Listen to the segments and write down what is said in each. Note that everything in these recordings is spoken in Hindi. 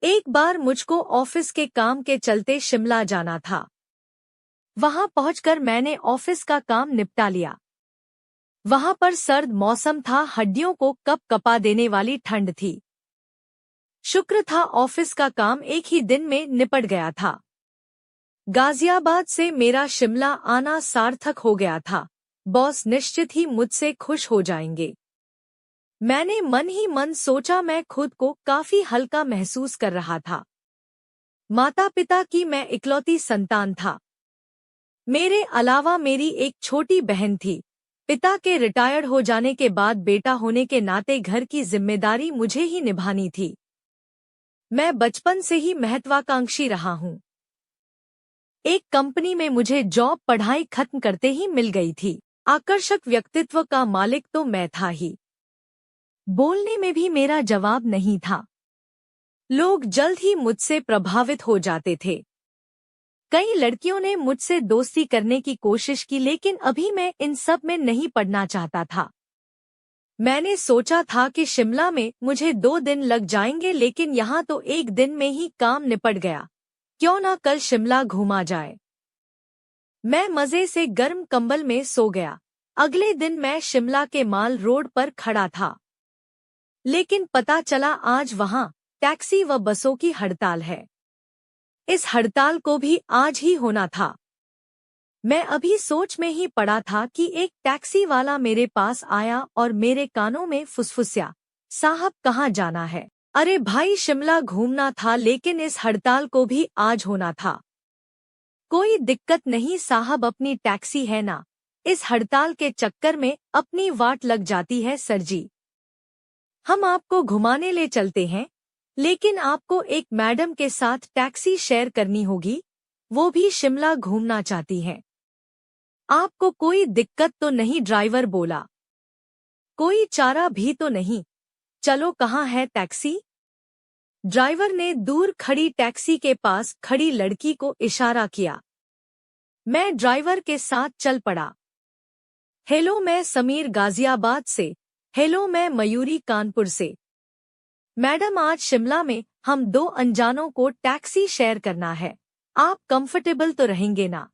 एक बार मुझको ऑफिस के काम के चलते शिमला जाना था। वहां पहुंचकर मैंने ऑफिस का काम निपटा लिया। वहां पर सर्द मौसम था, हड्डियों को कपा देने वाली ठंड थी। शुक्र था ऑफिस का काम एक ही दिन में निपट गया था। गाजियाबाद से मेरा शिमला आना सार्थक हो गया था। बॉस निश्चित ही मुझसे खुश हो जाएंगे। मैंने मन ही मन सोचा। मैं खुद को काफी हल्का महसूस कर रहा था। माता पिता की मैं इकलौती संतान था। मेरे अलावा मेरी एक छोटी बहन थी। पिता के रिटायर्ड हो जाने के बाद बेटा होने के नाते घर की जिम्मेदारी मुझे ही निभानी थी। मैं बचपन से ही महत्वाकांक्षी रहा हूँ। एक कंपनी में मुझे जॉब पढ़ाई खत्म करते ही मिल गई थी। आकर्षक व्यक्तित्व का मालिक तो मैं था ही। बोलने में भी मेरा जवाब नहीं था। लोग जल्द ही मुझसे प्रभावित हो जाते थे। कई लड़कियों ने मुझसे दोस्ती करने की कोशिश की, लेकिन अभी मैं इन सब में नहीं पड़ना चाहता था। मैंने सोचा था कि शिमला में मुझे 2 दिन लग जाएंगे, लेकिन यहाँ तो एक दिन में ही काम निपट गया। क्यों ना कल शिमला घूमा जाए। मैं मजे से गर्म कंबल में सो गया। अगले दिन मैं शिमला के माल रोड पर खड़ा था, लेकिन पता चला आज वहां टैक्सी व बसों की हड़ताल है। इस हड़ताल को भी आज ही होना था। मैं अभी सोच में ही पड़ा था कि एक टैक्सी वाला मेरे पास आया और मेरे कानों में फुसफुसिया, साहब कहाँ जाना है? अरे भाई, शिमला घूमना था, लेकिन इस हड़ताल को भी आज होना था। कोई दिक्कत नहीं साहब, अपनी टैक्सी है ना। इस हड़ताल के चक्कर में अपनी वाट लग जाती है सर जी। हम आपको घुमाने ले चलते हैं, लेकिन आपको एक मैडम के साथ टैक्सी शेयर करनी होगी। वो भी शिमला घूमना चाहती हैं। आपको कोई दिक्कत तो नहीं? ड्राइवर बोला। कोई चारा भी तो नहीं। चलो, कहाँ है टैक्सी? ड्राइवर ने दूर खड़ी टैक्सी के पास खड़ी लड़की को इशारा किया। मैं ड्राइवर के साथ चल पड़ा। हेलो, मैं समीर गाजियाबाद से। हेलो, मैं मयूरी कानपुर से। मैडम, आज शिमला में हम 2 अनजानों को टैक्सी शेयर करना है। आप कंफर्टेबल तो रहेंगे ना?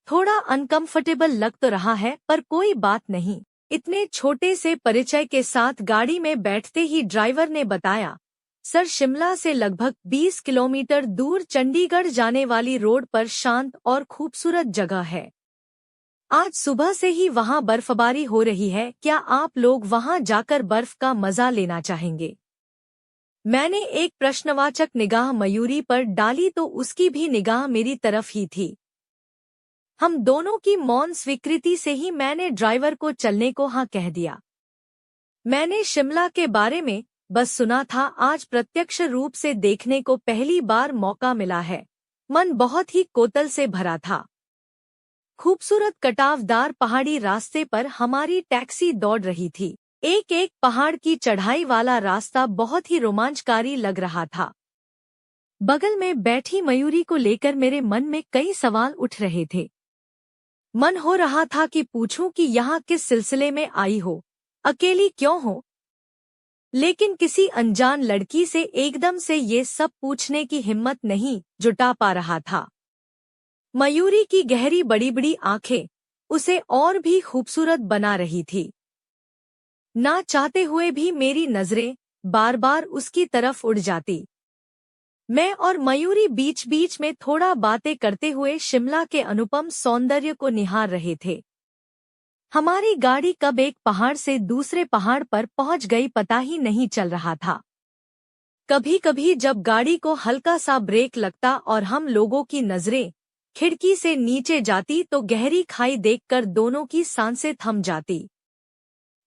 थोड़ा अनकंफर्टेबल लग तो रहा है, पर कोई बात नहीं। इतने छोटे से परिचय के साथ गाड़ी में बैठते ही ड्राइवर ने बताया, सर, शिमला से लगभग 20 किलोमीटर दूर चंडीगढ़ जाने वाली रोड पर शांत और खूबसूरत जगह है। आज सुबह से ही वहां बर्फबारी हो रही है। क्या आप लोग वहां जाकर बर्फ का मजा लेना चाहेंगे? मैंने एक प्रश्नवाचक निगाह मयूरी पर डाली तो उसकी भी निगाह मेरी तरफ ही थी। हम दोनों की मौन स्वीकृति से ही मैंने ड्राइवर को चलने को हाँ कह दिया। मैंने शिमला के बारे में बस सुना था, आज प्रत्यक्ष रूप से देखने को पहली बार मौका मिला है। मन बहुत ही कोतल से भरा था। खूबसूरत कटावदार पहाड़ी रास्ते पर हमारी टैक्सी दौड़ रही थी। एक एक पहाड़ की चढ़ाई वाला रास्ता बहुत ही रोमांचकारी लग रहा था। बगल में बैठी मयूरी को लेकर मेरे मन में कई सवाल उठ रहे थे। मन हो रहा था कि पूछूं कि यहाँ किस सिलसिले में आई हो, अकेली क्यों हो, लेकिन किसी अनजान लड़की से एकदम से ये सब पूछने की हिम्मत नहीं जुटा पा रहा था। मयूरी की गहरी बड़ी बड़ी आंखें उसे और भी खूबसूरत बना रही थी। ना चाहते हुए भी मेरी नजरें बार बार उसकी तरफ उड़ जाती। मैं और मयूरी बीच बीच में थोड़ा बातें करते हुए शिमला के अनुपम सौंदर्य को निहार रहे थे। हमारी गाड़ी कब एक पहाड़ से दूसरे पहाड़ पर पहुंच गई पता ही नहीं चल रहा था। कभी कभी जब गाड़ी को हल्का सा ब्रेक लगता और हम लोगों की नजरें खिड़की से नीचे जाती तो गहरी खाई देखकर दोनों की सांसें थम जाती।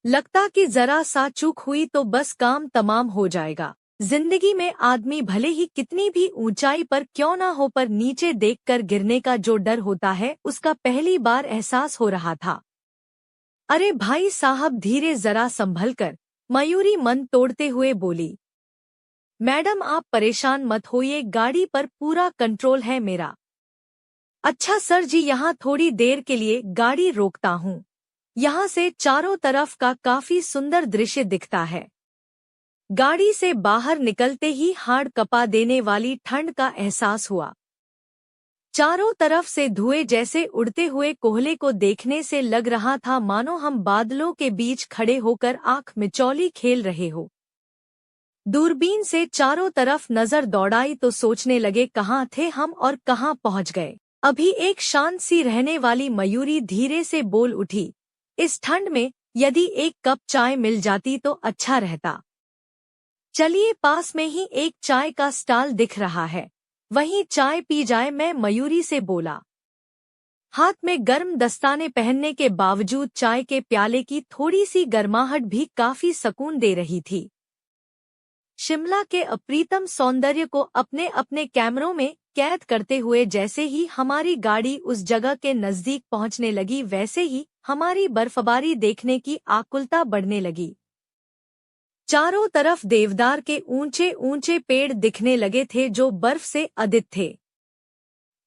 लगता कि जरा सा चूक हुई तो बस काम तमाम हो जाएगा। जिंदगी में आदमी भले ही कितनी भी ऊंचाई पर क्यों ना हो, पर नीचे देखकर गिरने का जो डर होता है उसका पहली बार एहसास हो रहा था। अरे भाई साहब, धीरे, जरा संभल कर, मयूरी मन तोड़ते हुए बोली। मैडम, आप परेशान मत होइए, गाड़ी पर पूरा कंट्रोल है मेरा। अच्छा सर जी, यहाँ थोड़ी देर के लिए गाड़ी रोकता हूँ। यहाँ से चारों तरफ का काफी सुंदर दृश्य दिखता है। गाड़ी से बाहर निकलते ही हाड़ कपा देने वाली ठंड का एहसास हुआ। चारों तरफ से धुएं जैसे उड़ते हुए कोहले को देखने से लग रहा था मानो हम बादलों के बीच खड़े होकर आंख मिचौली खेल रहे हो। दूरबीन से चारों तरफ नजर दौड़ाई तो सोचने लगे कहाँ थे हम और कहाँ पहुँच गए। अभी एक शांत सी रहने वाली मयूरी धीरे से बोल उठी, इस ठंड में यदि एक कप चाय मिल जाती तो अच्छा रहता। चलिए, पास में ही एक चाय का स्टॉल दिख रहा है, वहीं चाय पी जाए, मैं मयूरी से बोला। हाथ में गर्म दस्ताने पहनने के बावजूद चाय के प्याले की थोड़ी सी गर्माहट भी काफी सुकून दे रही थी। शिमला के अप्रीतम सौंदर्य को अपने अपने कैमरों में कैद करते हुए जैसे ही हमारी गाड़ी उस जगह के नजदीक पहुंचने लगी, वैसे ही हमारी बर्फबारी देखने की आकुलता बढ़ने लगी। चारों तरफ देवदार के ऊंचे ऊंचे पेड़ दिखने लगे थे जो बर्फ से अदित थे।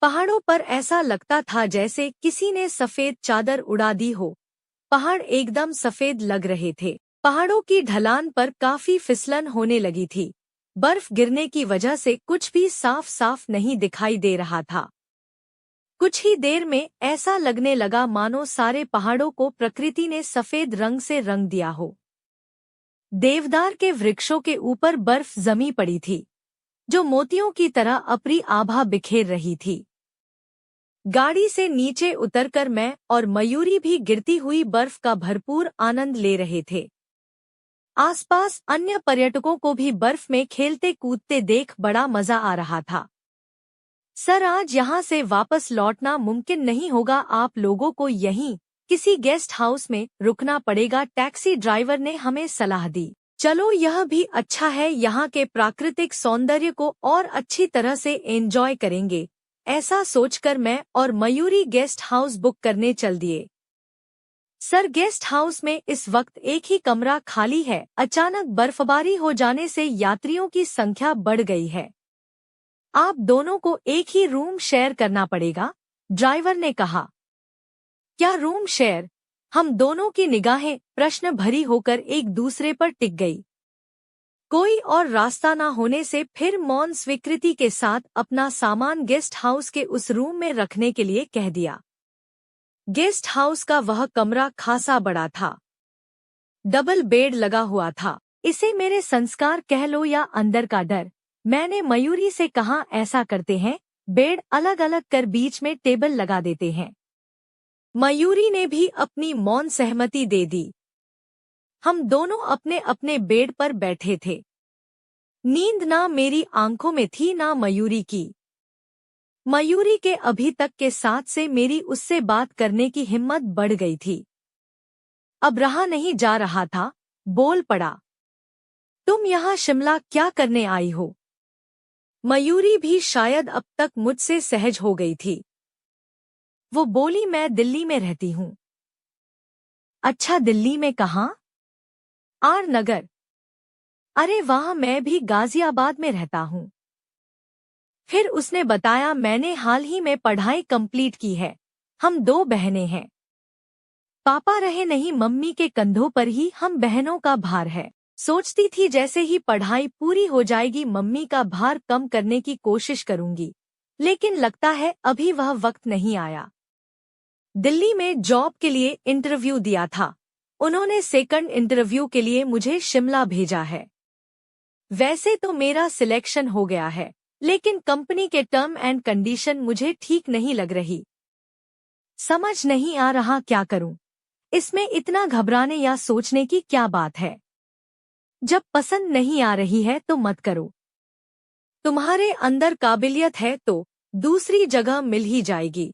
पहाड़ों पर ऐसा लगता था जैसे किसी ने सफेद चादर उड़ा दी हो। पहाड़ एकदम सफेद लग रहे थे। पहाड़ों की ढलान पर काफी फिसलन होने लगी थी। बर्फ गिरने की वजह से कुछ भी साफ साफ नहीं दिखाई दे रहा था। कुछ ही देर में ऐसा लगने लगा मानो सारे पहाड़ों को प्रकृति ने सफेद रंग से रंग दिया हो। देवदार के वृक्षों के ऊपर बर्फ जमी पड़ी थी, जो मोतियों की तरह अपनी आभा बिखेर रही थी। गाड़ी से नीचे उतरकर मैं और मयूरी भी गिरती हुई बर्फ का भरपूर आनंद ले रहे थे। आसपास अन्य पर्यटकों को भी बर्फ में खेलते कूदते देख बड़ा मजा आ रहा था। सर, आज यहाँ से वापस लौटना मुमकिन नहीं होगा, आप लोगों को यहीं किसी गेस्ट हाउस में रुकना पड़ेगा, टैक्सी ड्राइवर ने हमें सलाह दी। चलो, यह भी अच्छा है, यहाँ के प्राकृतिक सौंदर्य को और अच्छी तरह से एंजॉय करेंगे। ऐसा सोचकर मैं और मयूरी गेस्ट हाउस बुक करने चल दिए। सर, गेस्ट हाउस में इस वक्त एक ही कमरा खाली है। अचानक बर्फबारी हो जाने से यात्रियों की संख्या बढ़ गई है। आप दोनों को एक ही रूम शेयर करना पड़ेगा, ड्राइवर ने कहा। क्या रूम शेयर? हम दोनों की निगाहें प्रश्न भरी होकर एक दूसरे पर टिक गई। कोई और रास्ता न होने से फिर मौन स्वीकृति के साथ अपना सामान गेस्ट हाउस के उस रूम में रखने के लिए कह दिया। गेस्ट हाउस का वह कमरा खासा बड़ा था। डबल बेड लगा हुआ था। इसे मेरे संस्कार कह लो या अंदर का डर। मैंने मयूरी से कहा, ऐसा करते हैं, बेड अलग अलग कर बीच में टेबल लगा देते हैं। मयूरी ने भी अपनी मौन सहमति दे दी। हम दोनों अपने अपने बेड पर बैठे थे। नींद ना मेरी आंखों में थी ना मयूरी की। मयूरी के अभी तक के साथ से मेरी उससे बात करने की हिम्मत बढ़ गई थी। अब रहा नहीं जा रहा था, बोल पड़ा। तुम यहाँ शिमला क्या करने आई हो? मयूरी भी शायद अब तक मुझसे सहज हो गई थी। वो बोली, मैं दिल्ली में रहती हूँ। अच्छा, दिल्ली में कहाँ? आर नगर। अरे वाह, मैं भी गाजियाबाद में रहता हूँ। फिर उसने बताया, मैंने हाल ही में पढ़ाई कंप्लीट की है। हम दो बहनें हैं। पापा रहे नहीं, मम्मी के कंधों पर ही हम बहनों का भार है। सोचती थी जैसे ही पढ़ाई पूरी हो जाएगी मम्मी का भार कम करने की कोशिश करूंगी, लेकिन लगता है अभी वह वक्त नहीं आया। दिल्ली में जॉब के लिए इंटरव्यू दिया था। उन्होंने सेकंड इंटरव्यू के लिए मुझे शिमला भेजा है। वैसे तो मेरा सिलेक्शन हो गया है, लेकिन कंपनी के टर्म एंड कंडीशन मुझे ठीक नहीं लग रही। समझ नहीं आ रहा क्या करूं। इसमें इतना घबराने या सोचने की क्या बात है? जब पसंद नहीं आ रही है तो मत करो। तुम्हारे अंदर काबिलियत है तो दूसरी जगह मिल ही जाएगी।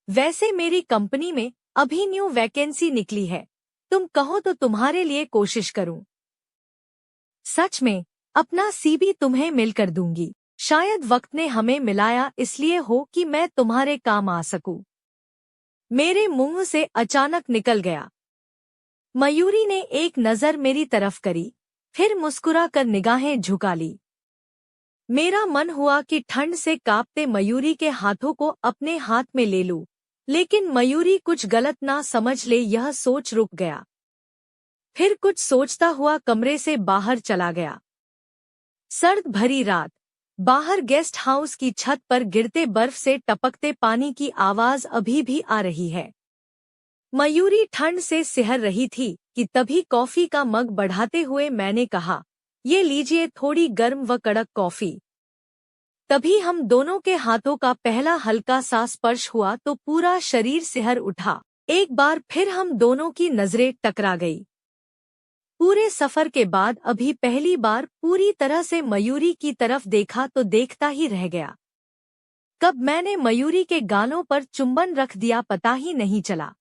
वैसे मेरी कंपनी में अभी न्यू वैकेंसी निकली है, तुम कहो तो तुम्हारे लिए कोशिश करूं। सच में? अपना सीवी तुम्हें मिलकर दूंगी। शायद वक्त ने हमें मिलाया इसलिए हो कि मैं तुम्हारे काम आ सकूं। मेरे मुंह से अचानक निकल गया। मयूरी ने एक नजर मेरी तरफ करी, फिर मुस्कुराकर निगाहें झुका ली। मेरा मन हुआ कि ठंड से कांपते मयूरी के हाथों को अपने हाथ में ले लूं, लेकिन मयूरी कुछ गलत ना समझ ले, यह सोच रुक गया। फिर कुछ सोचता हुआ कमरे से बाहर चला गया। सर्द भरी रात, बाहर गेस्ट हाउस की छत पर गिरते बर्फ से टपकते पानी की आवाज अभी भी आ रही है। मयूरी ठंड से सिहर रही थी कि तभी कॉफी का मग बढ़ाते हुए मैंने कहा, ये लीजिए थोड़ी गर्म व कड़क कॉफी। तभी हम दोनों के हाथों का पहला हल्का सा स्पर्श हुआ तो पूरा शरीर सिहर उठा। एक बार फिर हम दोनों की नजरें टकरा गई। पूरे सफर के बाद अभी पहली बार पूरी तरह से मयूरी की तरफ देखा तो देखता ही रह गया। कब मैंने मयूरी के गालों पर चुंबन रख दिया पता ही नहीं चला।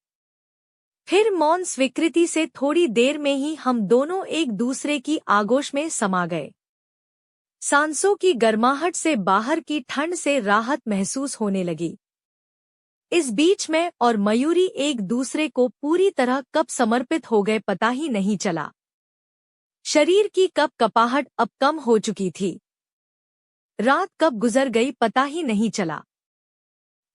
फिर मौन स्वीकृति से थोड़ी देर में ही हम दोनों एक दूसरे की आगोश में समा गए। सांसों की गर्माहट से बाहर की ठंड से राहत महसूस होने लगी। इस बीच में और मयूरी एक दूसरे को पूरी तरह कब समर्पित हो गए पता ही नहीं चला। शरीर की कपकपाहट अब कम हो चुकी थी। रात कब गुजर गई पता ही नहीं चला।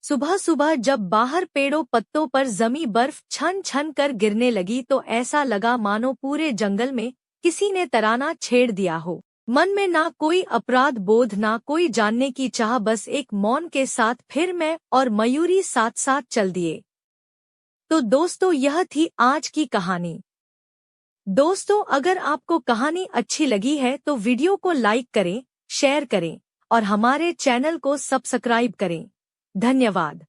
सुबह सुबह जब बाहर पेड़ों पत्तों पर जमी बर्फ छन छन कर गिरने लगी तो ऐसा लगा मानो पूरे जंगल में किसी ने तराना छेड़ दिया हो। मन में ना कोई अपराध बोध ना कोई जानने की चाह, बस एक मौन के साथ फिर मैं और मयूरी साथ साथ चल दिए। तो दोस्तों यह थी आज की कहानी। दोस्तों अगर आपको कहानी अच्छी लगी है तो वीडियो को लाइक करें, शेयर करें और हमारे चैनल को सब्सक्राइब करें। धन्यवाद।